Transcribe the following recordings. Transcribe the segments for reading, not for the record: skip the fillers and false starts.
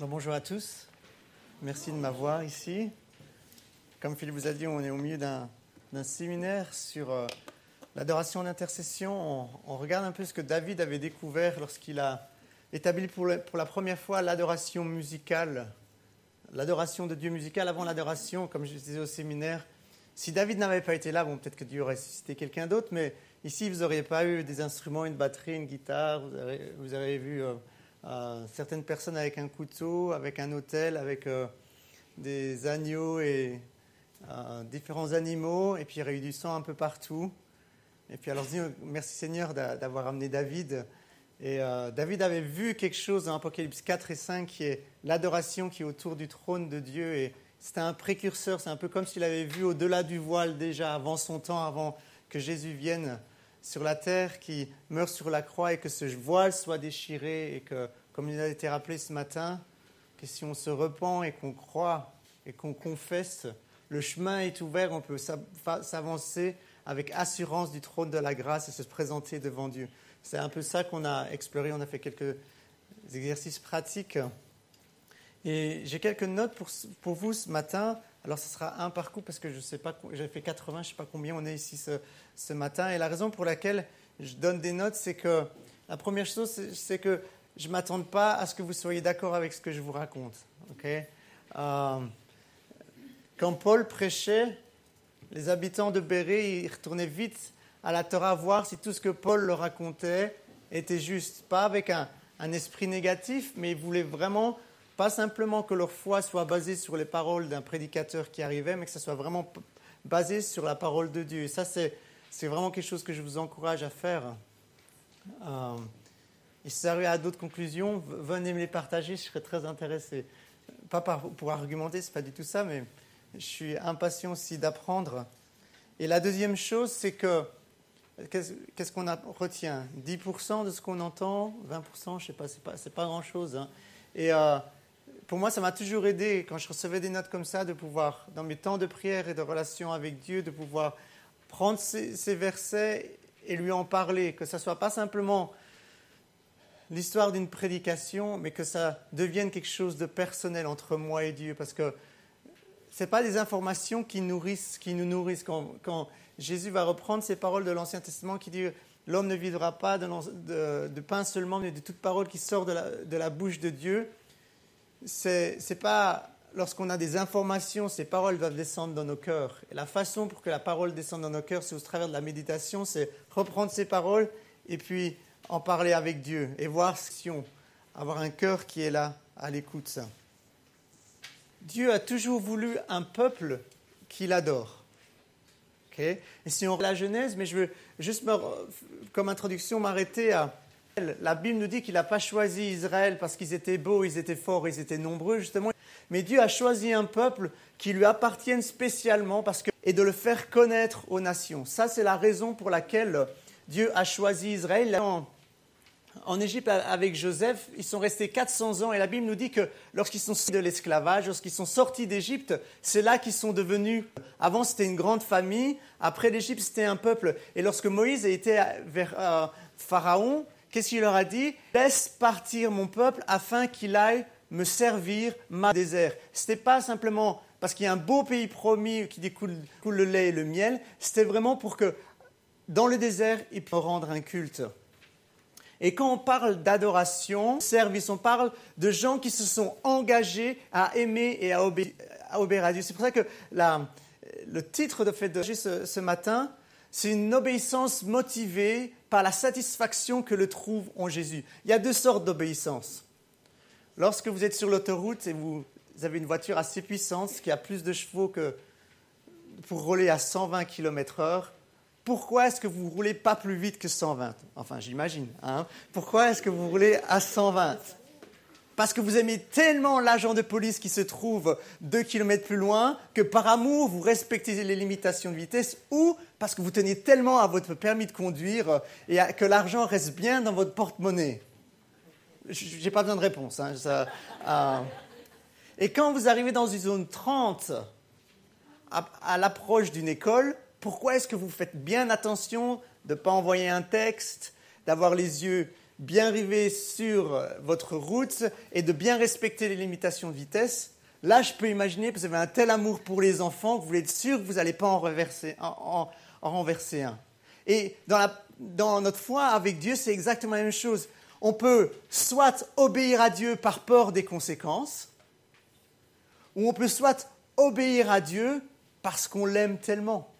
Alors, bonjour à tous, merci de m'avoir ici. Comme Philippe vous a dit, on est au milieu d'un séminaire sur l'adoration d'intercession. On regarde un peu ce que David avait découvert lorsqu'il a établi pour la première fois l'adoration musicale, l'adoration de Dieu musicale avant l'adoration, comme je disais au séminaire. Si David n'avait pas été là, bon, peut-être que Dieu aurait suscité quelqu'un d'autre, mais ici, vous n'auriez pas eu des instruments, une batterie, une guitare, vous avez vu certaines personnes avec un couteau, avec un autel, avec des agneaux et différents animaux, et puis il y aurait eu du sang un peu partout. Et puis alors, merci Seigneur d'avoir amené David. Et David avait vu quelque chose dans Apocalypse 4 et 5, qui est l'adoration qui est autour du trône de Dieu, et c'était un précurseur, c'est un peu comme s'il avait vu au-delà du voile déjà, avant son temps, avant que Jésus vienne sur la terre, qui meurt sur la croix et que ce voile soit déchiré et que, comme il a été rappelé ce matin, que si on se repent et qu'on croit et qu'on confesse, le chemin est ouvert, on peut s'avancer avec assurance du trône de la grâce et se présenter devant Dieu. C'est un peu ça qu'on a exploré, on a fait quelques exercices pratiques. Et j'ai quelques notes pour vous ce matin. Alors, ce sera un par coup parce que je ne sais pas, j'ai fait 80, je ne sais pas combien on est ici ce matin. Et la raison pour laquelle je donne des notes, c'est que la première chose, c'est que je ne m'attends pas à ce que vous soyez d'accord avec ce que je vous raconte. Okay? Quand Paul prêchait, les habitants de Bérée, ils retournaient vite à la Torah voir si tout ce que Paul leur racontait était juste. Pas avec un esprit négatif, mais ils voulaient vraiment... Pas simplement que leur foi soit basée sur les paroles d'un prédicateur qui arrivait, mais que ça soit vraiment basé sur la parole de Dieu. Et ça, c'est vraiment quelque chose que je vous encourage à faire. Et si vous arrivez à d'autres conclusions, venez me les partager, je serais très intéressé. Pas pour argumenter, ce n'est pas du tout ça, mais je suis impatient aussi d'apprendre. Et la deuxième chose, c'est que, qu'est-ce qu'on retient ? 10% de ce qu'on entend, 20%, je ne sais pas, c'est pas grand-chose. Hein. Et... pour moi, ça m'a toujours aidé, quand je recevais des notes comme ça, de pouvoir, dans mes temps de prière et de relation avec Dieu, de pouvoir prendre ces versets et lui en parler, que ça ne soit pas simplement l'histoire d'une prédication, mais que ça devienne quelque chose de personnel entre moi et Dieu, parce que ce n'est pas des informations qui nous nourrissent. Quand Jésus va reprendre ces paroles de l'Ancien Testament qui dit « L'homme ne vivra pas de pain seulement, mais de toute parole qui sort de la bouche de Dieu », c'est pas lorsqu'on a des informations, ces paroles doivent descendre dans nos cœurs. Et la façon pour que la parole descende dans nos cœurs, c'est au travers de la méditation, c'est reprendre ces paroles et puis en parler avec Dieu et voir si on avoir un cœur qui est là à l'écoute. Dieu a toujours voulu un peuple qui l'adore. Okay? Et si on regarde la Genèse, mais je veux juste comme introduction m'arrêter à... La Bible nous dit qu'il n'a pas choisi Israël parce qu'ils étaient beaux, ils étaient forts, ils étaient nombreux, justement. Mais Dieu a choisi un peuple qui lui appartienne spécialement et de le faire connaître aux nations. Ça, c'est la raison pour laquelle Dieu a choisi Israël. En Égypte, avec Joseph, ils sont restés 400 ans et la Bible nous dit que lorsqu'ils sont sortis de l'esclavage, lorsqu'ils sont sortis d'Égypte, c'est là qu'ils sont devenus... Avant, c'était une grande famille. Après l'Égypte, c'était un peuple. Et lorsque Moïse a été vers Pharaon... Qu'est-ce qu'il leur a dit ? « Laisse partir mon peuple afin qu'il aille me servir ma désert. » Ce n'était pas simplement parce qu'il y a un beau pays promis qui découle le lait et le miel. C'était vraiment pour que dans le désert, ils puissent rendre un culte. Et quand on parle d'adoration, service, on parle de gens qui se sont engagés à aimer et à obéir à Dieu. C'est pour ça que le titre de fait de ce matin, c'est une obéissance motivée par la satisfaction que le trouve en Jésus. Il y a deux sortes d'obéissance. Lorsque vous êtes sur l'autoroute et vous avez une voiture assez puissante, qui a plus de chevaux que pour rouler à 120 km/h, pourquoi est-ce que vous ne roulez pas plus vite que 120 ? Enfin, j'imagine. Hein ? Pourquoi est-ce que vous roulez à 120 ? Parce que vous aimez tellement l'agent de police qui se trouve 2 km plus loin que par amour, vous respectez les limitations de vitesse ou parce que vous tenez tellement à votre permis de conduire et que l'argent reste bien dans votre porte-monnaie. Je n'ai pas besoin de réponse. Hein, Et quand vous arrivez dans une zone 30, à l'approche d'une école, pourquoi est-ce que vous faites bien attention de ne pas envoyer un texte, d'avoir les yeux bien arriver sur votre route et de bien respecter les limitations de vitesse, là, je peux imaginer que vous avez un tel amour pour les enfants que vous voulez être sûr que vous n'allez pas en renverser un. Et dans notre foi avec Dieu, c'est exactement la même chose. On peut soit obéir à Dieu par peur des conséquences, ou on peut soit obéir à Dieu parce qu'on l'aime tellement.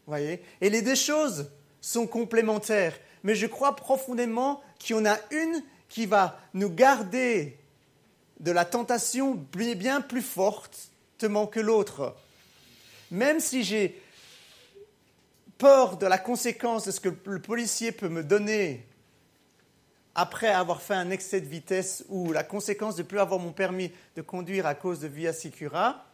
Voyez ? Et les deux choses sont complémentaires. Mais je crois profondément qu'il y en a une qui va nous garder de la tentation bien plus fortement que l'autre. Même si j'ai peur de la conséquence de ce que le policier peut me donner après avoir fait un excès de vitesse ou la conséquence de ne plus avoir mon permis de conduire à cause de Via Sicura,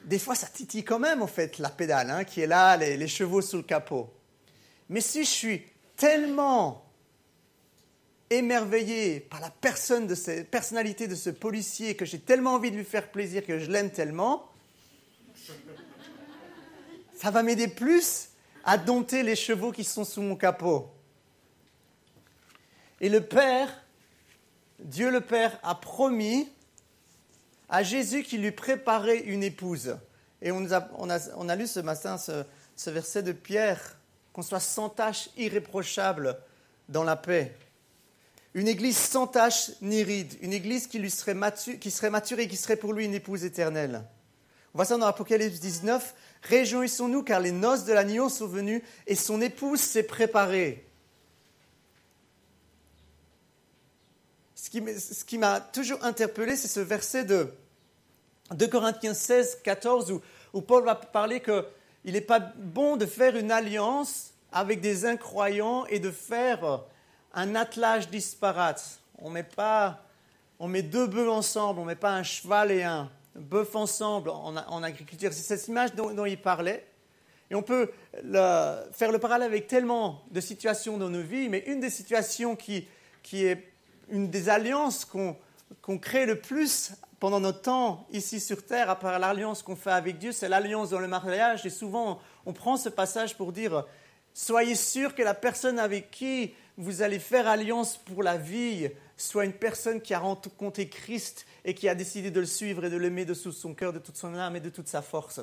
des fois ça titille quand même en fait la pédale qui est là, les chevaux sous le capot. Mais si je suis tellement émerveillé par la personnalité de ce policier, que j'ai tellement envie de lui faire plaisir, que je l'aime tellement, ça va m'aider plus à dompter les chevaux qui sont sous mon capot. Et le Père, Dieu le Père, a promis à Jésus qu'il lui préparait une épouse. Et on a lu ce matin ce verset de Pierre, qu'on soit sans tache, irréprochable dans la paix. Une église sans tache ni ride, une église qui serait mature et qui serait pour lui une épouse éternelle. On voit ça dans Apocalypse 19. « Réjouissons-nous car les noces de l'agneau sont venues et son épouse s'est préparée. » Ce qui m'a toujours interpellé, c'est ce verset de 2 Corinthiens 16, 14, où Paul va parler qu'il n'est pas bon de faire une alliance avec des incroyants et de faire un attelage disparate. On met deux bœufs ensemble, on ne met pas un cheval et un bœuf ensemble en agriculture. C'est cette image dont il parlait. Et on peut faire le parallèle avec tellement de situations dans nos vies, mais une des situations qui est une des alliances qu'on crée le plus pendant notre temps ici sur Terre, à part l'alliance qu'on fait avec Dieu, c'est l'alliance dans le mariage. Et souvent, on prend ce passage pour dire « Soyez sûr que la personne avec qui vous allez faire alliance pour la vie soit une personne qui a rencontré Christ et qui a décidé de le suivre et de l'aimer de tout son cœur, de toute son âme et de toute sa force. »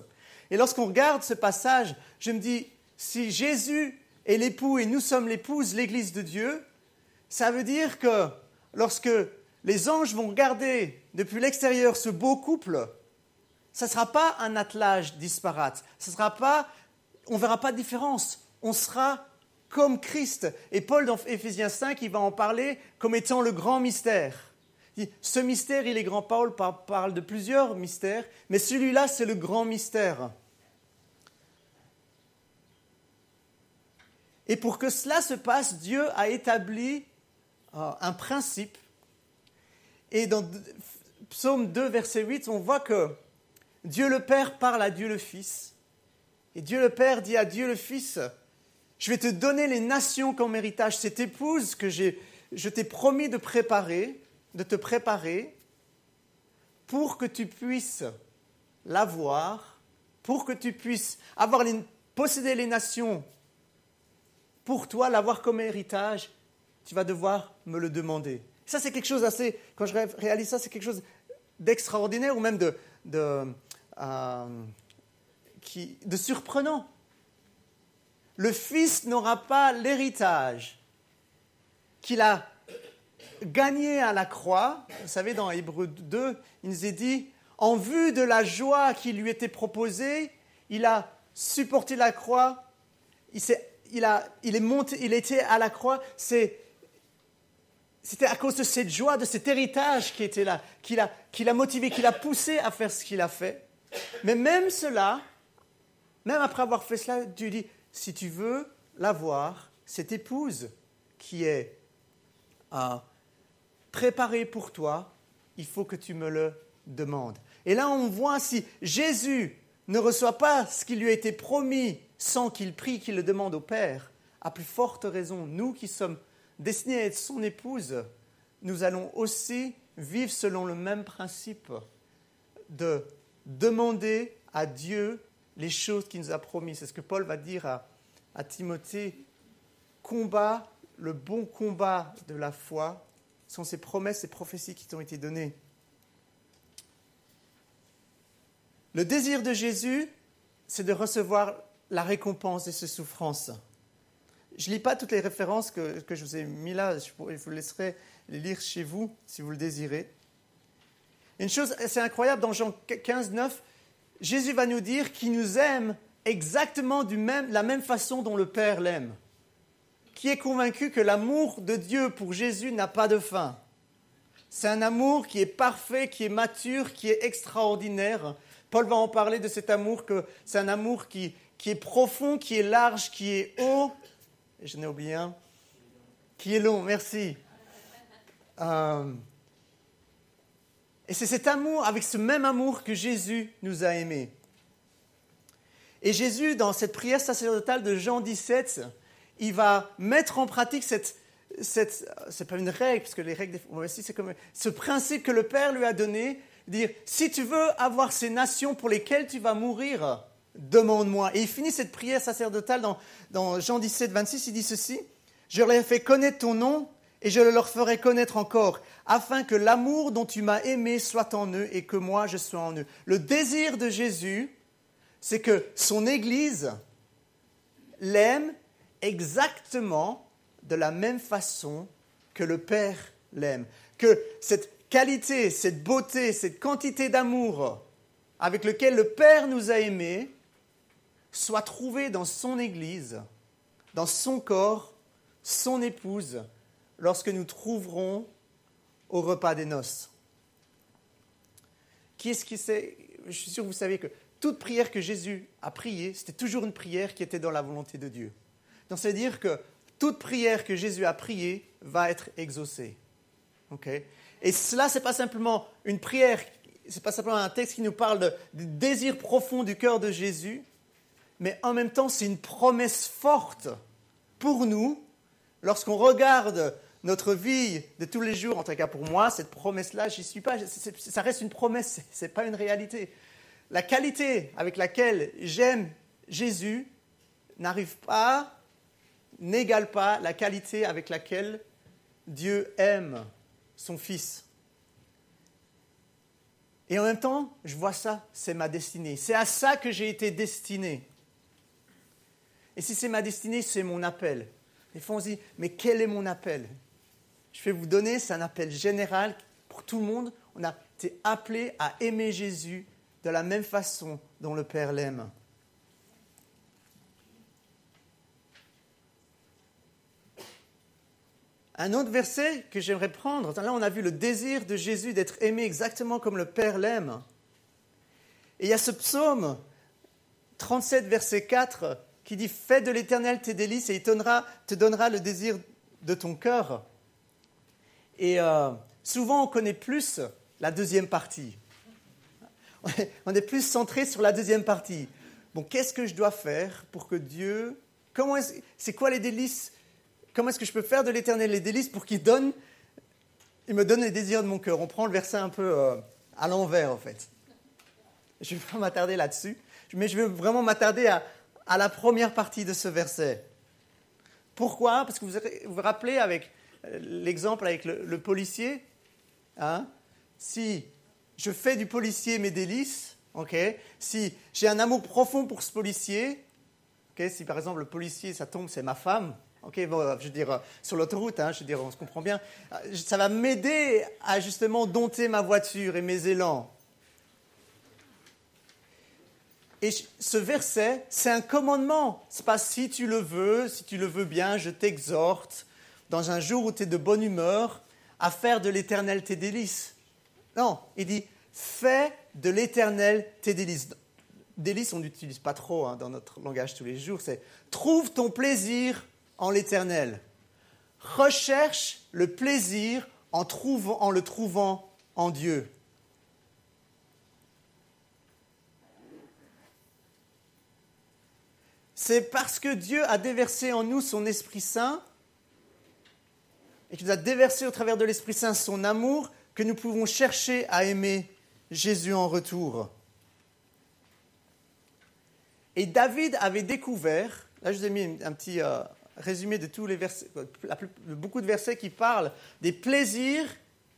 Et lorsqu'on regarde ce passage, je me dis, si Jésus est l'époux et nous sommes l'épouse, l'Église de Dieu, ça veut dire que lorsque les anges vont regarder depuis l'extérieur ce beau couple, ça ne sera pas un attelage disparate. On ne verra pas de différence. On sera comme Christ. Et Paul, dans Éphésiens 5, il va en parler comme étant le grand mystère. Ce mystère, il est grand. Paul parle de plusieurs mystères, mais celui-là, c'est le grand mystère. Et pour que cela se passe, Dieu a établi un principe. Et dans Psaume 2, verset 8, on voit que Dieu le Père parle à Dieu le Fils. Et Dieu le Père dit à Dieu le Fils, « Je vais te donner les nations comme héritage, cette épouse que je t'ai promis de te préparer pour que tu puisses l'avoir, pour que tu puisses posséder les nations pour toi, l'avoir comme héritage, tu vas devoir me le demander. » Ça, c'est quelque chose assez, quand je réalise ça, c'est quelque chose d'extraordinaire ou même de surprenant. Le Fils n'aura pas l'héritage qu'il a gagné à la croix. Vous savez, dans Hébreux 2, il nous est dit, en vue de la joie qui lui était proposée, il a supporté la croix, il était à la croix, c'était à cause de cette joie, de cet héritage qui était là, qui l'a motivé, qui l'a poussé à faire ce qu'il a fait. Mais même cela, même après avoir fait cela, Dieu dit, si tu veux l'avoir, cette épouse qui est préparée pour toi, il faut que tu me le demandes. Et là, on voit si Jésus ne reçoit pas ce qui lui a été promis sans qu'il prie, qu'il le demande au Père, à plus forte raison, nous qui sommes destinés à être son épouse, nous allons aussi vivre selon le même principe de demander à Dieu les choses qu'il nous a promis. C'est ce que Paul va dire à Timothée. Combat le bon combat de la foi sont ces promesses et prophéties qui t'ont été données. Le désir de Jésus, c'est de recevoir la récompense de ses souffrances. Je ne lis pas toutes les références que je vous ai mises là, je vous laisserai les lire chez vous si vous le désirez. Une chose assez incroyable, dans Jean 15, 9, Jésus va nous dire qu'il nous aime exactement la même façon dont le Père l'aime. Qui est convaincu que l'amour de Dieu pour Jésus n'a pas de fin. C'est un amour qui est parfait, qui est mature, qui est extraordinaire. Paul va en parler de cet amour, que c'est un amour qui est profond, qui est large, qui est haut. Et je n'ai oublié un. Qui est long, merci. Et c'est cet amour, avec ce même amour que Jésus nous a aimés. Et Jésus, dans cette prière sacerdotale de Jean 17, il va mettre en pratique c'est pas une règle, parce que les règles, c'est comme ce principe que le Père lui a donné, dire, si tu veux avoir ces nations pour lesquelles tu vas mourir, demande-moi. Et il finit cette prière sacerdotale dans Jean 17, 26, il dit ceci, je leur ai fait connaître ton nom, et je le leur ferai connaître encore, afin que l'amour dont tu m'as aimé soit en eux et que moi je sois en eux. Le désir de Jésus, c'est que son Église l'aime exactement de la même façon que le Père l'aime. Que cette qualité, cette beauté, cette quantité d'amour avec lequel le Père nous a aimés soit trouvée dans son Église, dans son corps, son épouse, lorsque nous trouverons au repas des noces. Qui est-ce qui sait? Je suis sûr que vous savez que toute prière que Jésus a priée, c'était toujours une prière qui était dans la volonté de Dieu. Donc, c'est-à-dire que toute prière que Jésus a priée va être exaucée. Okay? Et cela, ce n'est pas simplement une prière, ce n'est pas simplement un texte qui nous parle du désir profond du cœur de Jésus, mais en même temps, c'est une promesse forte pour nous, lorsqu'on regarde notre vie de tous les jours, en tout cas pour moi, cette promesse-là, j'y suis pas, ça reste une promesse, ce n'est pas une réalité. La qualité avec laquelle j'aime Jésus n'égale pas la qualité avec laquelle Dieu aime son Fils. Et en même temps, je vois ça, c'est ma destinée. C'est à ça que j'ai été destiné. Et si c'est ma destinée, c'est mon appel. Des fois, on se dit, mais quel est mon appel? Je vais vous donner, c'est un appel général pour tout le monde. On a été appelé à aimer Jésus de la même façon dont le Père l'aime. Un autre verset que j'aimerais prendre, là on a vu le désir de Jésus d'être aimé exactement comme le Père l'aime. Et il y a ce psaume 37, verset 4, qui dit « Fais de l'Éternel tes délices et il te donnera le désir de ton cœur. » Et souvent on connaît plus la deuxième partie. On est plus centré sur la deuxième partie. Bon, qu'est-ce que je dois faire pour que Dieu... c'est quoi les délices? Comment est-ce que je peux faire de l'Éternel les délices pour qu'il me donne les désirs de mon cœur? On prend le verset un peu à l'envers, en fait. Je ne vais pas m'attarder là-dessus, mais je vais vraiment m'attarder à la première partie de ce verset. Pourquoi? Parce que vous vous rappelez avec l'exemple avec le policier, hein? Si je fais du policier mes délices, okay? Si j'ai un amour profond pour ce policier, okay? Si par exemple le policier, ça tombe, c'est ma femme, okay? Bon, je veux dire, sur l'autoroute, hein, je veux dire, on se comprend bien, ça va m'aider à justement dompter ma voiture et mes élans. Et ce verset, c'est un commandement. Ce n'est pas si tu le veux bien, je t'exhorte, dans un jour où tu es de bonne humeur, à faire de l'Éternel tes délices. Non, il dit, fais de l'Éternel tes délices. Délices, on n'utilise pas trop dans notre langage tous les jours, c'est trouve ton plaisir en l'Éternel. Recherche le plaisir en le trouvant en Dieu. C'est parce que Dieu a déversé en nous son Esprit Saint et qu'il nous a déversé au travers de l'Esprit Saint son amour que nous pouvons chercher à aimer Jésus en retour. Et David avait découvert, là je vous ai mis un petit résumé de tous les versets, beaucoup de versets qui parlent des plaisirs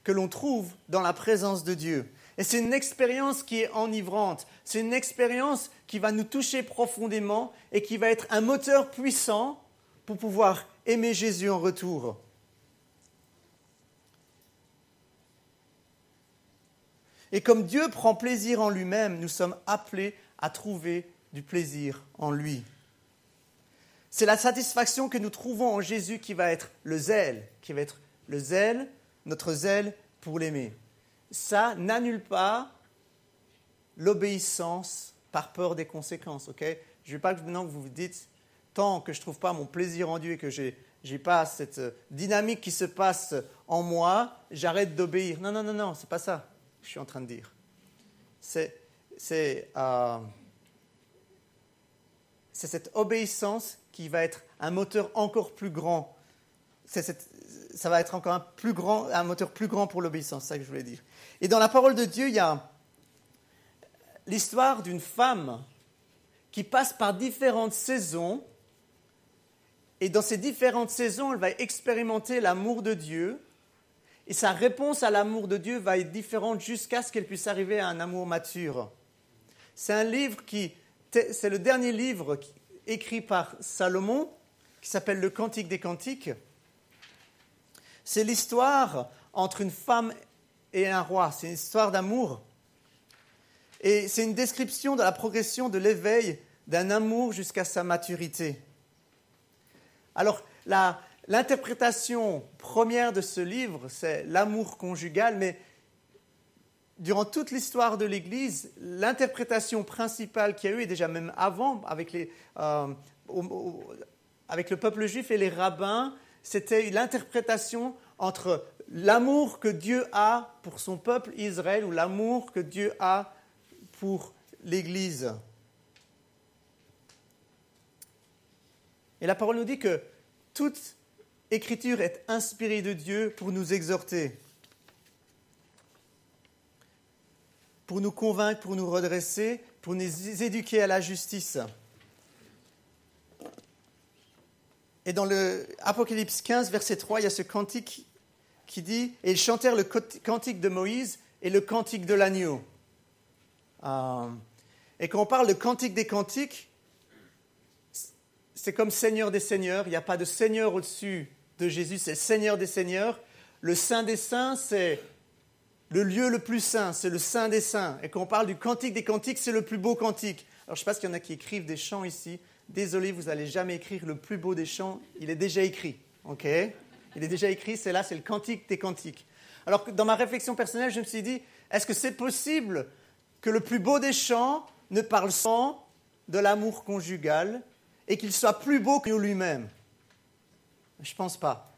que l'on trouve dans la présence de Dieu. Et c'est une expérience qui est enivrante. C'est une expérience qui va nous toucher profondément et qui va être un moteur puissant pour pouvoir aimer Jésus en retour. Et comme Dieu prend plaisir en lui-même, nous sommes appelés à trouver du plaisir en lui. C'est la satisfaction que nous trouvons en Jésus qui va être le zèle, notre zèle pour l'aimer. Ça n'annule pas l'obéissance par peur des conséquences. Okay? Je ne veux pas que maintenant vous vous dites, tant que je ne trouve pas mon plaisir en Dieu et que je n'ai pas cette dynamique qui se passe en moi, j'arrête d'obéir. Non, ce n'est pas ça que je suis en train de dire. C'est cette obéissance qui va être un moteur encore plus grand. Ça va être encore un moteur plus grand pour l'obéissance, c'est ça que je voulais dire. Et dans la parole de Dieu, il y a l'histoire d'une femme qui passe par différentes saisons. Et dans ces différentes saisons, elle va expérimenter l'amour de Dieu. Et sa réponse à l'amour de Dieu va être différente jusqu'à ce qu'elle puisse arriver à un amour mature. C'est le dernier livre écrit par Salomon, qui s'appelle le Cantique des Cantiques. C'est l'histoire entre une femme et un roi. C'est une histoire d'amour. Et c'est une description de la progression de l'éveil d'un amour jusqu'à sa maturité. Alors, l'interprétation première de ce livre, c'est l'amour conjugal, mais durant toute l'histoire de l'Église, l'interprétation principale qu'il y a eu, et déjà même avant, avec le peuple juif et les rabbins, c'était l'interprétation entre l'amour que Dieu a pour son peuple Israël ou l'amour que Dieu a pour l'Église. Et la parole nous dit que toute écriture est inspirée de Dieu pour nous exhorter, pour nous convaincre, pour nous redresser, pour nous éduquer à la justice. Et dans le Apocalypse 15, verset 3, il y a ce cantique qui dit « Et ils chantèrent le cantique de Moïse et le cantique de l'agneau ». Et quand on parle de cantique des cantiques, c'est comme Seigneur des Seigneurs. Il n'y a pas de Seigneur au-dessus de Jésus, c'est le Seigneur des Seigneurs. Le Saint des Saints, c'est le lieu le plus saint, c'est le Saint des Saints. Et quand on parle du cantique des cantiques, c'est le plus beau cantique. Alors je ne sais pas s'il y en a qui écrivent des chants ici. Désolé, vous n'allez jamais écrire le plus beau des chants. Il est déjà écrit. Okay? Il est déjà écrit, c'est le cantique des cantiques. Alors dans ma réflexion personnelle, je me suis dit, est-ce que c'est possible que le plus beau des chants ne parle sans de l'amour conjugal et qu'il soit plus beau que lui-même? Je ne pense pas.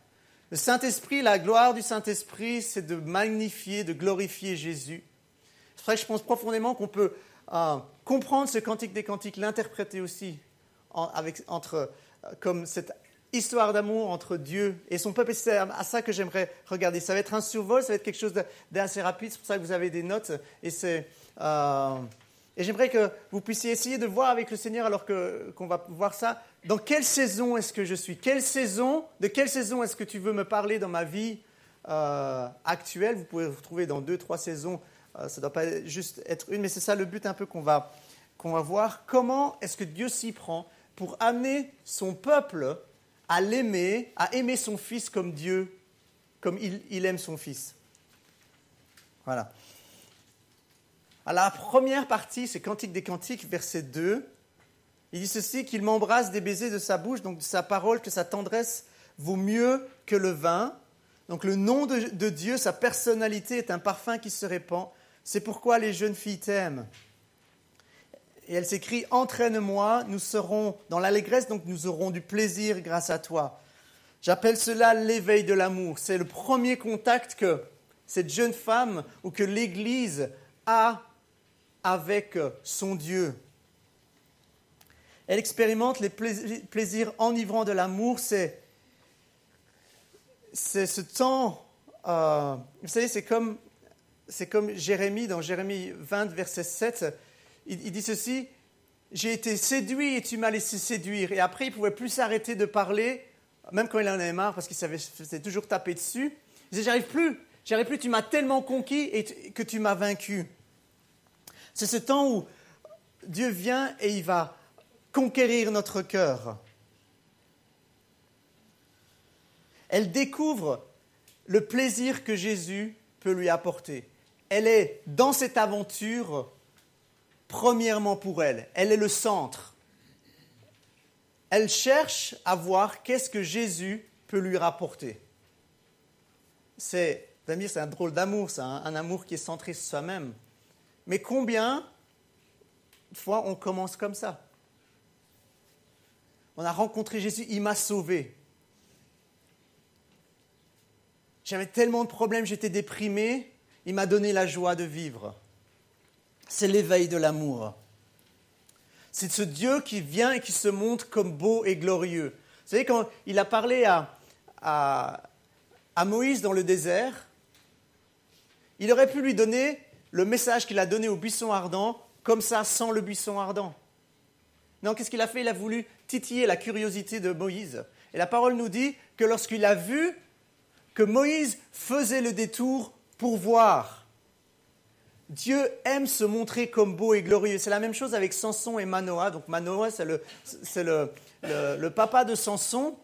Le Saint-Esprit, la gloire du Saint-Esprit, c'est de magnifier, de glorifier Jésus. C'est vrai que je pense profondément qu'on peut comprendre ce cantique des cantiques, l'interpréter aussi comme cette histoire d'amour entre Dieu et son peuple. Et c'est à ça que j'aimerais regarder. Ça va être un survol, ça va être quelque chose d'assez rapide. C'est pour ça que vous avez des notes. Et j'aimerais que vous puissiez essayer de voir avec le Seigneur, alors qu'on va voir ça, dans quelle saison est-ce que je suis? De quelle saison est-ce que tu veux me parler dans ma vie actuelle? Vous pouvez vous retrouver dans 2-3 saisons. Ça ne doit pas juste être une, mais c'est ça le but un peu qu'on va voir. Comment est-ce que Dieu s'y prend pour amener son peuple à l'aimer, à aimer son Fils comme Dieu, comme il aime son Fils? Voilà. Alors, la première partie, c'est Cantique des Cantiques, verset 2. Il dit ceci, qu'il m'embrasse des baisers de sa bouche, donc de sa parole, que sa tendresse vaut mieux que le vin. Donc le nom de Dieu, sa personnalité est un parfum qui se répand. C'est pourquoi les jeunes filles t'aiment. Et elle s'écrie, entraîne-moi, nous serons dans l'allégresse, donc nous aurons du plaisir grâce à toi. J'appelle cela l'éveil de l'amour. C'est le premier contact que cette jeune femme ou que l'Église a avec son Dieu. Elle expérimente les plaisirs enivrants de l'amour. C'est ce temps, vous savez, c'est comme Jérémie, dans Jérémie 20, verset 7, il dit ceci, j'ai été séduit et tu m'as laissé séduire. Et après, il ne pouvait plus s'arrêter de parler, même quand il en avait marre, parce qu'il s'était toujours tapé dessus. Il disait, j'arrive plus, tu m'as tellement conquis et que tu m'as vaincu. C'est ce temps où Dieu vient et il va conquérir notre cœur. Elle découvre le plaisir que Jésus peut lui apporter. Elle est dans cette aventure, premièrement pour elle. Elle est le centre. Elle cherche à voir qu'est-ce que Jésus peut lui rapporter. C'est un drôle d'amour, c'est un amour qui est centré sur soi-même. Mais combien de fois on commence comme ça? On a rencontré Jésus, il m'a sauvé. J'avais tellement de problèmes, j'étais déprimé, il m'a donné la joie de vivre. C'est l'éveil de l'amour. C'est ce Dieu qui vient et qui se montre comme beau et glorieux. Vous savez, quand il a parlé à Moïse dans le désert, il aurait pu lui donner le message qu'il a donné au buisson ardent, comme ça, sans le buisson ardent. Non, qu'est-ce qu'il a fait? Il a voulu titiller la curiosité de Moïse. Et la parole nous dit que lorsqu'il a vu que Moïse faisait le détour pour voir, Dieu aime se montrer comme beau et glorieux. C'est la même chose avec Samson et Manoah. Donc Manoah, c'est le papa de Samson.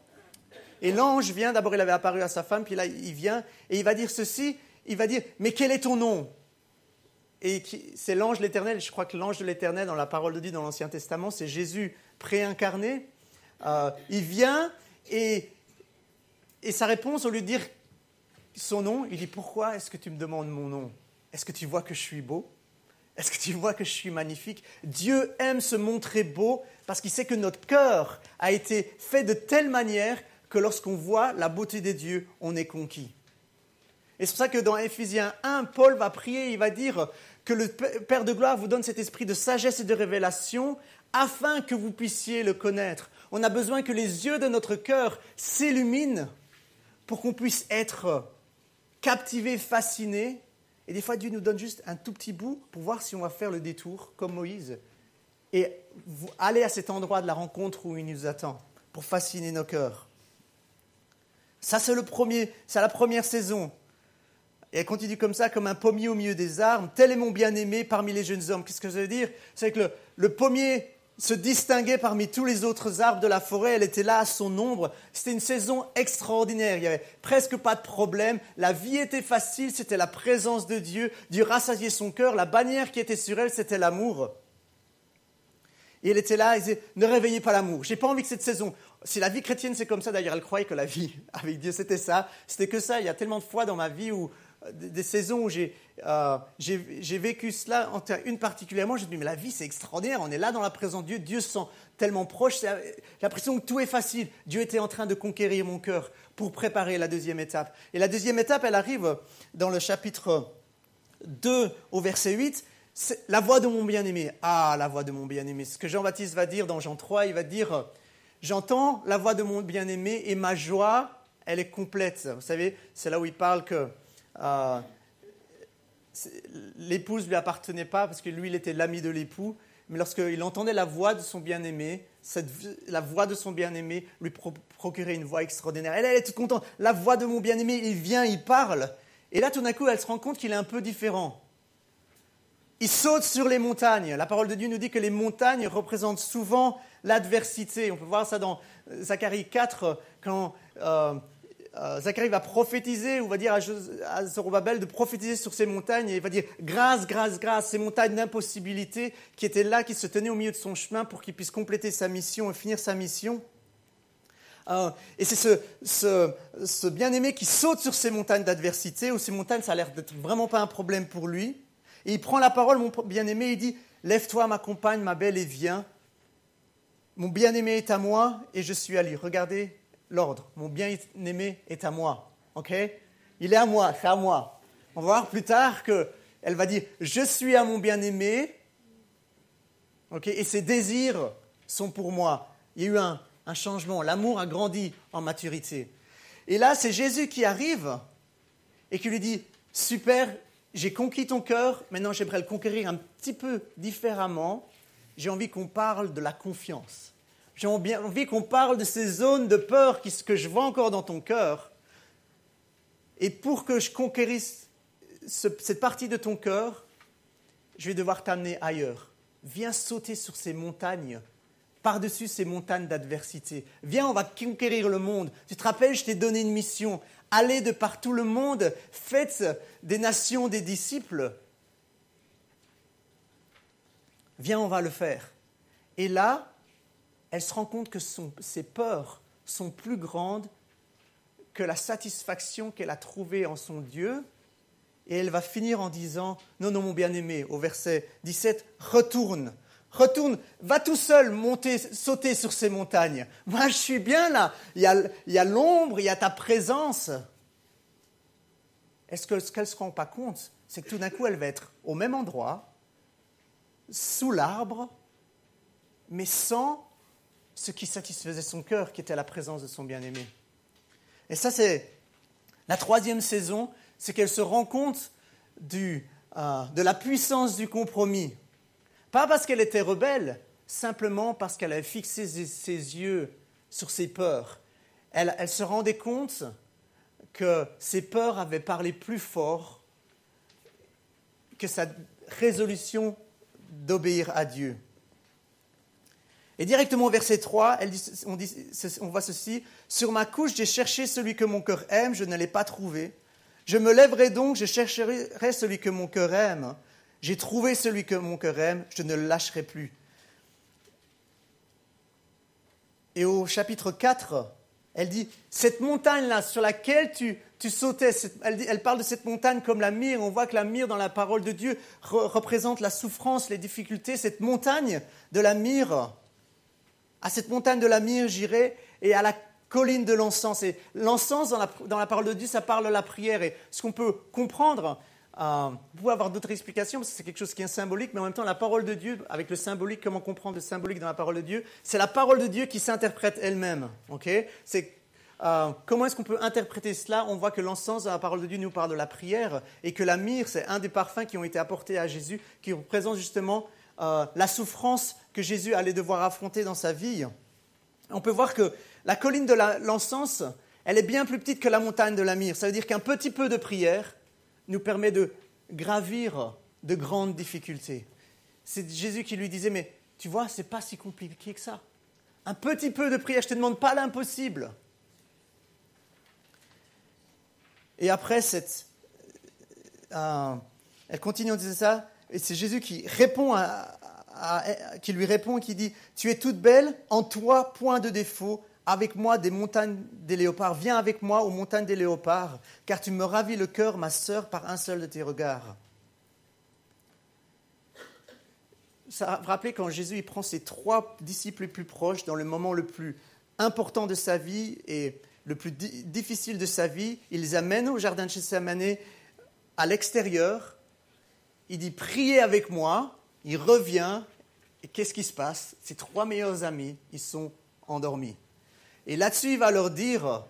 Et l'ange vient, d'abord il avait apparu à sa femme, puis là il vient et il va dire ceci, il va dire « Mais quel est ton nom ?» Et c'est l'ange de l'Éternel, je crois que l'ange de l'Éternel dans la parole de Dieu dans l'Ancien Testament, c'est Jésus préincarné. Il vient et sa réponse, au lieu de dire son nom, il dit « Pourquoi est-ce que tu me demandes mon nom ? Est-ce que tu vois que je suis beau ? Est-ce que tu vois que je suis magnifique ?» Dieu aime se montrer beau parce qu'il sait que notre cœur a été fait de telle manière que lorsqu'on voit la beauté de Dieu, on est conquis. Et c'est pour ça que dans Éphésiens 1, Paul va prier, il va dire que le Père de gloire vous donne cet esprit de sagesse et de révélation afin que vous puissiez le connaître. On a besoin que les yeux de notre cœur s'illuminent pour qu'on puisse être captivé, fasciné. Et des fois, Dieu nous donne juste un tout petit bout pour voir si on va faire le détour, comme Moïse, et aller à cet endroit de la rencontre où il nous attend, pour fasciner nos cœurs. Ça, c'est la première saison. Et elle continue comme ça, comme un pommier au milieu des arbres. Tel est mon bien-aimé parmi les jeunes hommes. Qu'est-ce que ça veut dire? C'est que le pommier se distinguait parmi tous les autres arbres de la forêt. Elle était là à son ombre. C'était une saison extraordinaire. Il n'y avait presque pas de problème. La vie était facile. C'était la présence de Dieu. Dieu rassasiait son cœur. La bannière qui était sur elle, c'était l'amour. Et elle était là, elle disait, ne réveillez pas l'amour. J'ai pas envie que cette saison... Si la vie chrétienne, c'est comme ça, d'ailleurs, elle croyait que la vie avec Dieu, c'était ça. C'était que ça. Il y a tellement de fois dans ma vie où des saisons où j'ai vécu cela, une particulièrement, je me dis, mais la vie, c'est extraordinaire, on est là dans la présence de Dieu, Dieu se sent tellement proche, j'ai l'impression que tout est facile. Dieu était en train de conquérir mon cœur pour préparer la deuxième étape. Et la deuxième étape, elle arrive dans le chapitre 2 au verset 8, c'est la voix de mon bien-aimé. Ah, la voix de mon bien-aimé. Ce que Jean-Baptiste va dire dans Jean 3, il va dire, j'entends la voix de mon bien-aimé et ma joie, elle est complète. Vous savez, c'est là où il parle que l'épouse ne lui appartenait pas parce que lui, il était l'ami de l'époux. Mais lorsqu'il entendait la voix de son bien-aimé, la voix de son bien-aimé lui procurait une voix extraordinaire. Elle est toute contente. La voix de mon bien-aimé, il vient, il parle. Et là, tout d'un coup, elle se rend compte qu'il est un peu différent. Il saute sur les montagnes. La parole de Dieu nous dit que les montagnes représentent souvent l'adversité. On peut voir ça dans Zacharie 4, quand Zacharie va prophétiser, ou va dire à Zorobabel de prophétiser sur ces montagnes, et il va dire « grâce, grâce, grâce », ces montagnes d'impossibilité qui étaient là, qui se tenaient au milieu de son chemin pour qu'il puisse compléter sa mission et finir sa mission. Et c'est ce bien-aimé qui saute sur ces montagnes d'adversité, où ces montagnes, ça a l'air d'être vraiment pas un problème pour lui. Et il prend la parole, mon bien-aimé, il dit « Lève-toi, ma compagne, ma belle, et viens. Mon bien-aimé est à moi, et je suis à lui. » Regardez l'ordre. Mon bien-aimé est à moi. Okay? Il est à moi, c'est à moi. On va voir plus tard qu'elle va dire « Je suis à mon bien-aimé. Okay? Et ses désirs sont pour moi. » Il y a eu un changement. L'amour a grandi en maturité. Et là, c'est Jésus qui arrive et qui lui dit « Super, j'ai conquis ton cœur, maintenant j'aimerais le conquérir un petit peu différemment. j'ai envie qu'on parle de la confiance. J'ai envie qu'on parle de ces zones de peur que je vois encore dans ton cœur. Et pour que je conquérisse cette partie de ton cœur, je vais devoir t'amener ailleurs. Viens sauter sur ces montagnes, par-dessus ces montagnes d'adversité. Viens, on va conquérir le monde. Tu te rappelles, je t'ai donné une mission. Allez de partout le monde, faites des nations des disciples. Viens, on va le faire. Et là, elle se rend compte que ses peurs sont plus grandes que la satisfaction qu'elle a trouvée en son Dieu. Et elle va finir en disant, non, mon bien-aimé, au verset 17, retourne, va tout seul sauter sur ces montagnes. Moi, je suis bien là, il y a l'ombre, il y a ta présence. Ce qu'elle ne se rend pas compte, c'est que tout d'un coup, elle va être au même endroit, sous l'arbre, mais sans ce qui satisfaisait son cœur, qui était la présence de son bien-aimé. Et ça, c'est la troisième saison, c'est qu'elle se rend compte de la puissance du compromis. Pas parce qu'elle était rebelle, simplement parce qu'elle avait fixé ses yeux sur ses peurs. Elle se rendait compte que ses peurs avaient parlé plus fort que sa résolution d'obéir à Dieu. Et directement au verset 3, on voit ceci, « Sur ma couche, j'ai cherché celui que mon cœur aime, je ne l'ai pas trouvé. Je me lèverai donc, je chercherai celui que mon cœur aime. J'ai trouvé celui que mon cœur aime, je ne le lâcherai plus. » Et au chapitre 4, elle dit, cette montagne-là sur laquelle tu sautais, elle parle de cette montagne comme la myrrhe. On voit que la myrrhe dans la parole de Dieu représente la souffrance, les difficultés. Cette montagne de la myrrhe, à cette montagne de la myrrhe, j'irai, et à la colline de l'encens. Et l'encens, dans la parole de Dieu, ça parle de la prière. Et ce qu'on peut comprendre, vous pouvez avoir d'autres explications, parce que c'est quelque chose qui est symbolique, mais en même temps, la parole de Dieu, avec le symbolique, comment comprendre le symbolique dans la parole de Dieu, c'est la parole de Dieu qui s'interprète elle-même. Okay? Comment est-ce qu'on peut interpréter cela? On voit que l'encens, dans la parole de Dieu, nous parle de la prière, et que la myrrhe, c'est un des parfums qui ont été apportés à Jésus, qui représente justement la souffrance que Jésus allait devoir affronter dans sa vie. On peut voir que la colline de l'encens, elle est bien plus petite que la montagne de la myrrhe. Ça veut dire qu'un petit peu de prière nous permet de gravir de grandes difficultés. C'est Jésus qui lui disait, mais tu vois, ce n'est pas si compliqué que ça. Un petit peu de prière, je ne te demande pas l'impossible. Et après, elle continue en disant ça, et c'est Jésus qui lui répond et qui dit « Tu es toute belle, en toi, point de défaut, avec moi des montagnes des léopards. Viens avec moi aux montagnes des léopards, car tu me ravis le cœur, ma sœur, par un seul de tes regards. » Ça vous rappelez quand Jésus il prend ses 3 disciples les plus proches dans le moment le plus important de sa vie et le plus difficile de sa vie, il les amène au jardin de Gethsémani à l'extérieur, il dit « Priez avec moi », il revient, et qu'est-ce qui se passe? Ses 3 meilleurs amis, ils sont endormis. Et là-dessus, il va leur dire,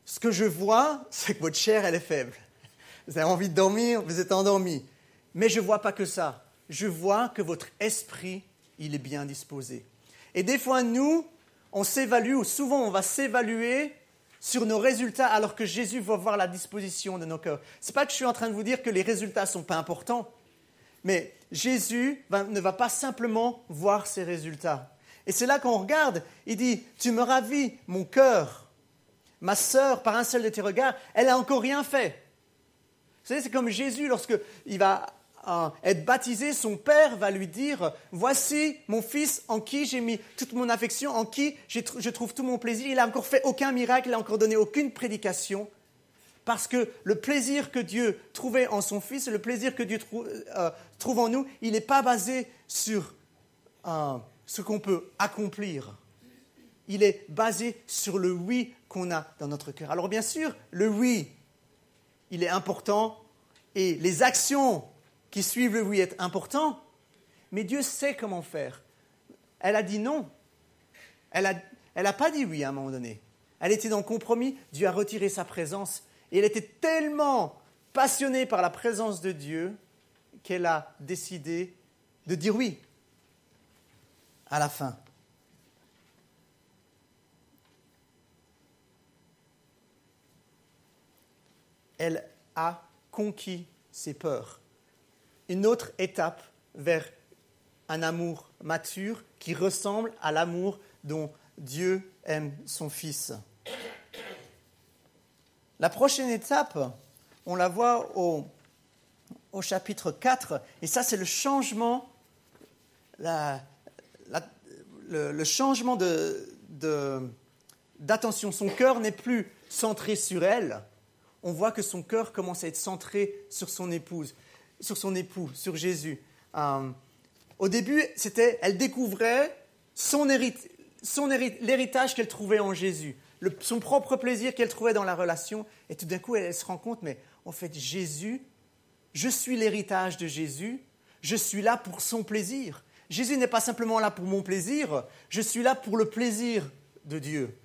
ce que je vois, c'est que votre chair, elle est faible. Vous avez envie de dormir, vous êtes endormis. Mais je ne vois pas que ça. Je vois que votre esprit, il est bien disposé. Et des fois, nous, on s'évalue, ou souvent on va s'évaluer sur nos résultats, alors que Jésus va voir la disposition de nos cœurs. Ce n'est pas que je suis en train de vous dire que les résultats ne sont pas importants, mais Jésus ne va pas simplement voir ses résultats. Et c'est là qu'on regarde, il dit, « Tu me ravis, mon cœur, ma sœur, par un seul de tes regards, elle n'a encore rien fait. » Vous savez, c'est comme Jésus, lorsqu'il va être baptisé, son père va lui dire, « Voici mon fils en qui j'ai mis toute mon affection, en qui je trouve tout mon plaisir. » Il n'a encore fait aucun miracle, il n'a encore donné aucune prédication. Parce que le plaisir que Dieu trouvait en son Fils, le plaisir que Dieu trouve en nous, il n'est pas basé sur ce qu'on peut accomplir. Il est basé sur le oui qu'on a dans notre cœur. Alors bien sûr, le oui, il est important et les actions qui suivent le oui sont importantes, mais Dieu sait comment faire. Elle a dit non. Elle n'a pas dit oui à un moment donné. Elle était dans le compromis, Dieu a retiré sa présence. Et elle était tellement passionnée par la présence de Dieu qu'elle a décidé de dire oui. à la fin. Elle a conquis ses peurs. Une autre étape vers un amour mature qui ressemble à l'amour dont Dieu aime son Fils. La prochaine étape, on la voit au chapitre 4, et ça c'est le changement, le changement d'attention. Son cœur n'est plus centré sur elle. On voit que son cœur commence à être centré sur son épouse, sur son époux, sur Jésus. Au début, elle découvrait l'héritage qu'elle trouvait en Jésus, son propre plaisir qu'elle trouvait dans la relation. Et tout d'un coup, elle se rend compte, mais en fait, Jésus, je suis l'héritage de Jésus, je suis là pour son plaisir. Jésus n'est pas simplement là pour mon plaisir, je suis là pour le plaisir de Dieu.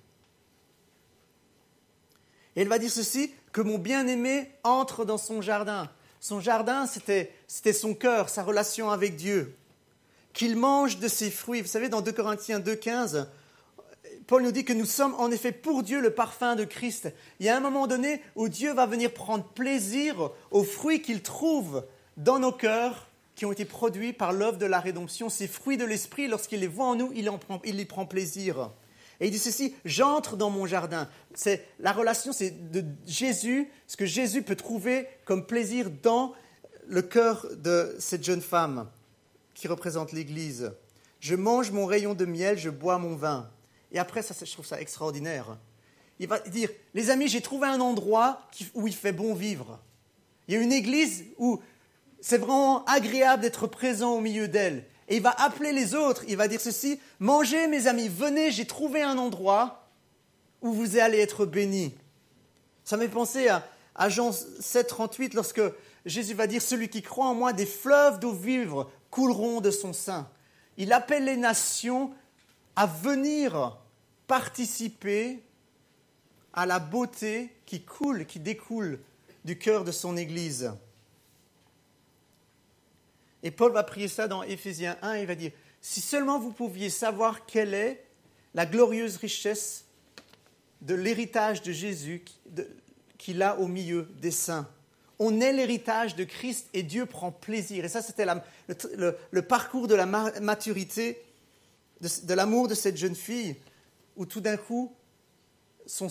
Et elle va dire ceci, que mon bien-aimé entre dans son jardin. Son jardin, c'était son cœur, sa relation avec Dieu. Qu'il mange de ses fruits. Vous savez, dans 2 Corinthiens 2,15, Paul nous dit que nous sommes en effet pour Dieu le parfum de Christ. Il y a un moment donné où Dieu va venir prendre plaisir aux fruits qu'il trouve dans nos cœurs qui ont été produits par l'œuvre de la rédemption. Ces fruits de l'esprit, lorsqu'il les voit en nous, il y prend plaisir. Et il dit ceci, j'entre dans mon jardin. La relation, c'est de Jésus, ce que Jésus peut trouver comme plaisir dans le cœur de cette jeune femme qui représente l'Église. Je mange mon rayon de miel, je bois mon vin. Et après, ça, je trouve ça extraordinaire. Il va dire, les amis, j'ai trouvé un endroit où il fait bon vivre. Il y a une église où c'est vraiment agréable d'être présent au milieu d'elle. Et il va appeler les autres, il va dire ceci, mangez mes amis, venez, j'ai trouvé un endroit où vous allez être bénis. Ça me fait penser à Jean 7, 38, lorsque Jésus va dire, celui qui croit en moi, des fleuves d'eau vive couleront de son sein. Il appelle les nations à venir participer à la beauté qui coule, qui découle du cœur de son Église. Et Paul va prier ça dans Éphésiens 1, il va dire, si seulement vous pouviez savoir quelle est la glorieuse richesse de l'héritage de Jésus qu'il a au milieu des saints. On est l'héritage de Christ et Dieu prend plaisir. Et ça, c'était le parcours de la maturité, de l'amour de cette jeune fille, où tout d'un coup, son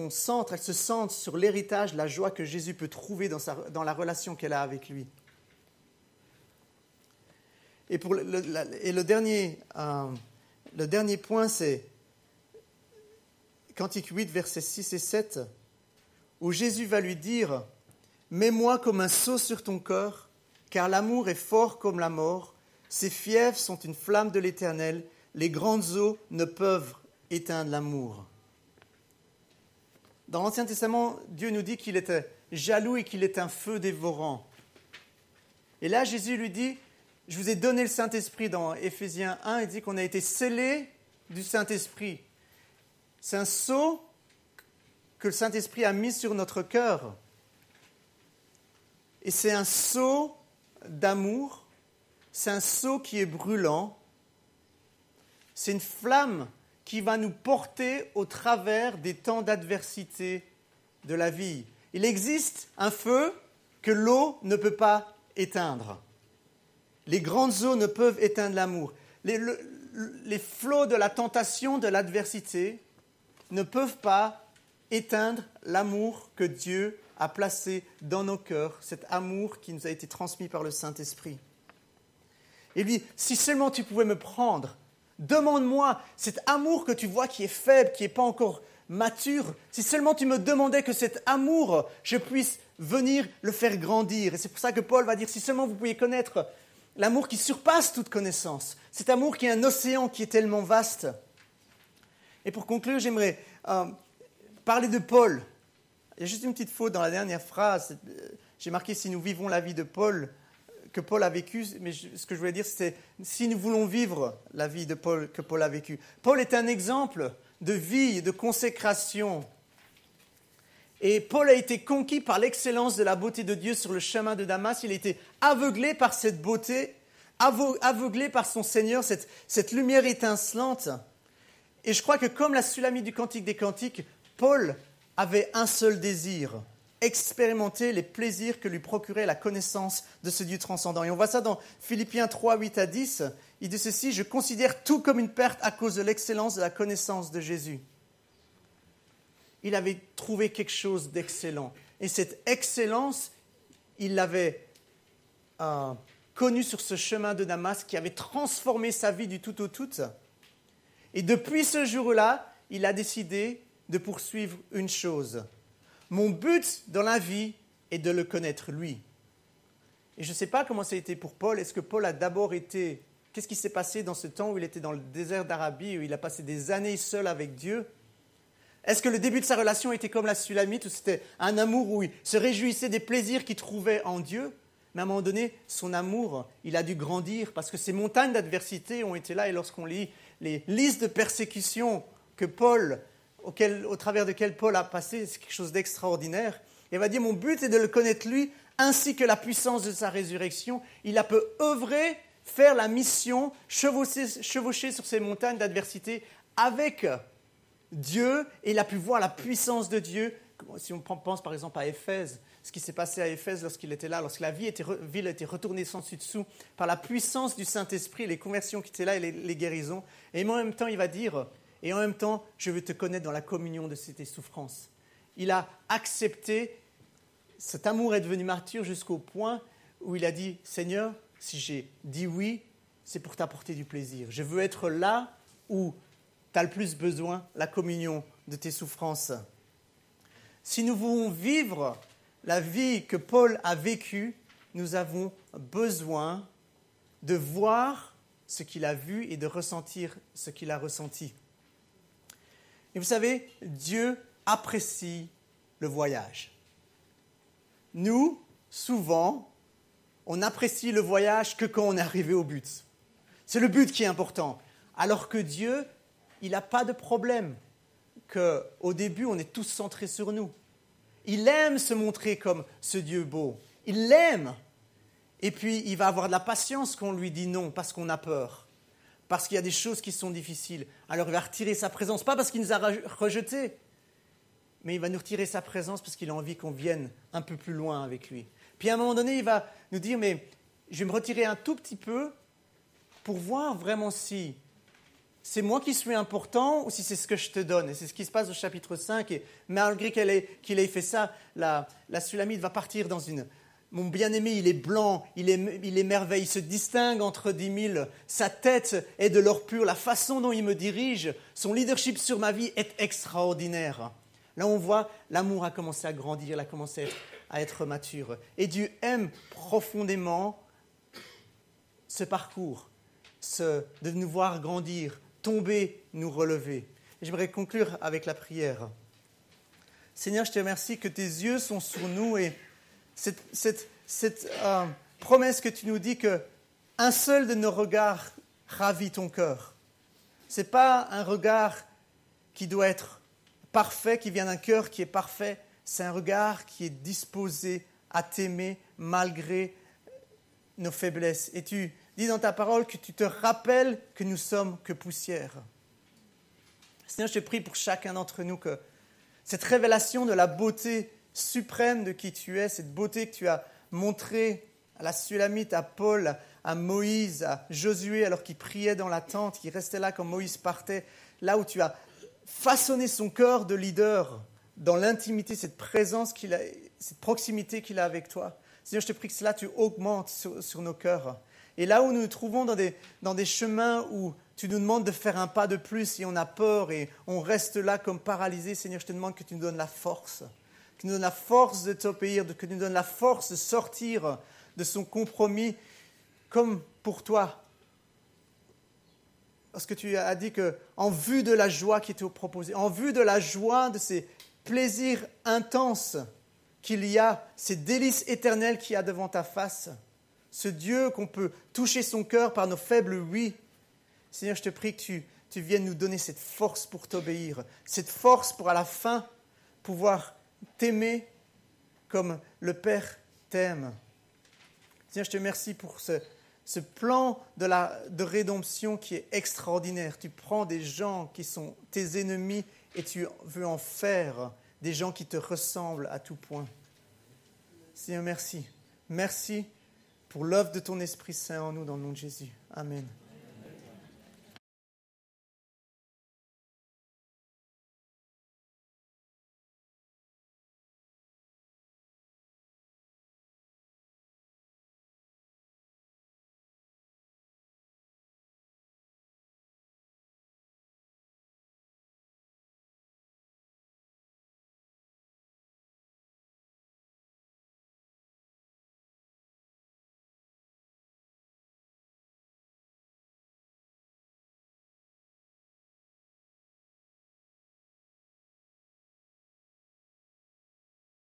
centre, elle se centre sur l'héritage, la joie que Jésus peut trouver dans la relation qu'elle a avec lui. Et le dernier point, c'est Cantique 8, versets 6 et 7, où Jésus va lui dire « Mets-moi comme un sceau sur ton cœur, car l'amour est fort comme la mort. Ses fièvres sont une flamme de l'Éternel. Les grandes eaux ne peuvent éteindre l'amour. » Dans l'Ancien Testament, Dieu nous dit qu'il était jaloux et qu'il est un feu dévorant. Et là, Jésus lui dit « Je vous ai donné le Saint-Esprit » dans Éphésiens 1, il dit qu'on a été scellés du Saint-Esprit. C'est un sceau que le Saint-Esprit a mis sur notre cœur. Et c'est un sceau d'amour, c'est un sceau qui est brûlant, c'est une flamme qui va nous porter au travers des temps d'adversité de la vie. Il existe un feu que l'eau ne peut pas éteindre. Les grandes eaux ne peuvent éteindre l'amour. Les flots de la tentation, de l'adversité, ne peuvent pas éteindre l'amour que Dieu a placé dans nos cœurs, cet amour qui nous a été transmis par le Saint-Esprit. Et lui, si seulement tu pouvais me prendre, demande-moi cet amour que tu vois qui est faible, qui n'est pas encore mature, si seulement tu me demandais que cet amour, je puisse venir le faire grandir. Et c'est pour ça que Paul va dire, si seulement vous pouviez connaître l'amour qui surpasse toute connaissance, cet amour qui est un océan qui est tellement vaste. Et pour conclure, j'aimerais parler de Paul. Il y a juste une petite faute dans la dernière phrase. J'ai marqué « si nous vivons la vie de Paul », que Paul a vécu, mais ce que je voulais dire, c'est « si nous voulons vivre la vie de Paul que Paul a vécue ». Paul est un exemple de vie, de consécration. Et Paul a été conquis par l'excellence de la beauté de Dieu sur le chemin de Damas. Il a été aveuglé par cette beauté, aveuglé par son Seigneur, cette lumière étincelante. Et je crois que comme la Sulamite du Cantique des Cantiques, Paul avait un seul désir, expérimenter les plaisirs que lui procurait la connaissance de ce Dieu transcendant. Et on voit ça dans Philippiens 3, 8 à 10. Il dit ceci: « Je considère tout comme une perte à cause de l'excellence de la connaissance de Jésus. » Il avait trouvé quelque chose d'excellent. Et cette excellence, il l'avait connue sur ce chemin de Damas qui avait transformé sa vie du tout au tout. Et depuis ce jour-là, il a décidé de poursuivre une chose. Mon but dans la vie est de le connaître lui. Et je ne sais pas comment ça a été pour Paul. Est-ce que Paul a d'abord été... Qu'est-ce qui s'est passé dans ce temps où il était dans le désert d'Arabie, où il a passé des années seul avec Dieu? Est-ce que le début de sa relation était comme la Sulamite, où c'était un amour où il se réjouissait des plaisirs qu'il trouvait en Dieu? Mais à un moment donné, son amour, il a dû grandir parce que ces montagnes d'adversité ont été là. Et lorsqu'on lit les listes de persécutions que Paul, au travers desquelles Paul a passé, c'est quelque chose d'extraordinaire. Il va dire, mon but est de le connaître lui, ainsi que la puissance de sa résurrection. Il a pu œuvrer, faire la mission, chevaucher sur ces montagnes d'adversité avec Dieu, et il a pu voir la puissance de Dieu. Si on pense par exemple à Éphèse, ce qui s'est passé à Éphèse lorsqu'il était là, lorsque la ville était retournée sans dessus dessous, par la puissance du Saint-Esprit, les conversions qui étaient là et les guérisons. Et en même temps, il va dire, et en même temps, je veux te connaître dans la communion de tes souffrances. Il a accepté, cet amour est devenu martyr jusqu'au point où il a dit, Seigneur, si j'ai dit oui, c'est pour t'apporter du plaisir. Je veux être là où tu as le plus besoin, la communion de tes souffrances. Si nous voulons vivre la vie que Paul a vécue, nous avons besoin de voir ce qu'il a vu et de ressentir ce qu'il a ressenti. Et vous savez, Dieu apprécie le voyage. Nous, souvent, on apprécie le voyage que quand on est arrivé au but. C'est le but qui est important. Alors que Dieu, il n'a pas de problème qu'au début, on est tous centrés sur nous. Il aime se montrer comme ce Dieu beau. Il l'aime. Et puis, il va avoir de la patience quand on lui dit non, parce qu'on a peur. Parce qu'il y a des choses qui sont difficiles. Alors, il va retirer sa présence, pas parce qu'il nous a rejetés, mais il va nous retirer sa présence parce qu'il a envie qu'on vienne un peu plus loin avec lui. Puis, à un moment donné, il va nous dire, mais je vais me retirer un tout petit peu pour voir vraiment si c'est moi qui suis important ou si c'est ce que je te donne. Et c'est ce qui se passe au chapitre 5. Et malgré qu'il ait fait ça, la Sulamite va partir dans une... Mon bien-aimé, il est blanc, il est merveille, il se distingue entre 10 000. Sa tête est de l'or pur, la façon dont il me dirige, son leadership sur ma vie est extraordinaire. Là, on voit, l'amour a commencé à grandir, il a commencé à être mature. Et Dieu aime profondément ce parcours, de nous voir grandir, tomber, nous relever. Et j'aimerais conclure avec la prière. Seigneur, je te remercie que tes yeux sont sur nous et cette promesse que tu nous dis qu'un seul de nos regards ravit ton cœur. Ce n'est pas un regard qui doit être parfait, qui vient d'un cœur qui est parfait. C'est un regard qui est disposé à t'aimer malgré nos faiblesses. Et tu dis dans ta parole que tu te rappelles que nous sommes que poussière. Seigneur, je te prie pour chacun d'entre nous que cette révélation de la beauté suprême de qui tu es, cette beauté que tu as montrée à la Sulamite, à Paul, à Moïse, à Josué, alors qu'il priait dans la tente, qu'il restait là quand Moïse partait, là où tu as façonné son cœur de leader dans l'intimité, cette présence qu'il a, cette proximité qu'il a avec toi. Seigneur, je te prie que cela, tu augmentes sur nos cœurs. Et là où nous nous trouvons dans des chemins où tu nous demandes de faire un pas de plus et on a peur et on reste là comme paralysé, Seigneur, je te demande que tu nous donnes la force. Que tu nous donnes la force de t'obéir, que tu nous donnes la force de sortir de son compromis comme pour toi. Parce que tu as dit qu'en vue de la joie qui était proposée, en vue de la joie de ces plaisirs intenses qu'il y a, ces délices éternelles qu'il y a devant ta face, ce Dieu qu'on peut toucher son cœur par nos faibles oui. Seigneur, je te prie que tu viennes nous donner cette force pour t'obéir, cette force pour à la fin pouvoir t'aimer comme le Père t'aime. Seigneur, je te remercie pour Ce plan de rédemption qui est extraordinaire. Tu prends des gens qui sont tes ennemis et tu veux en faire des gens qui te ressemblent à tout point. Seigneur, merci. Merci pour l'œuvre de ton Esprit Saint en nous, dans le nom de Jésus. Amen.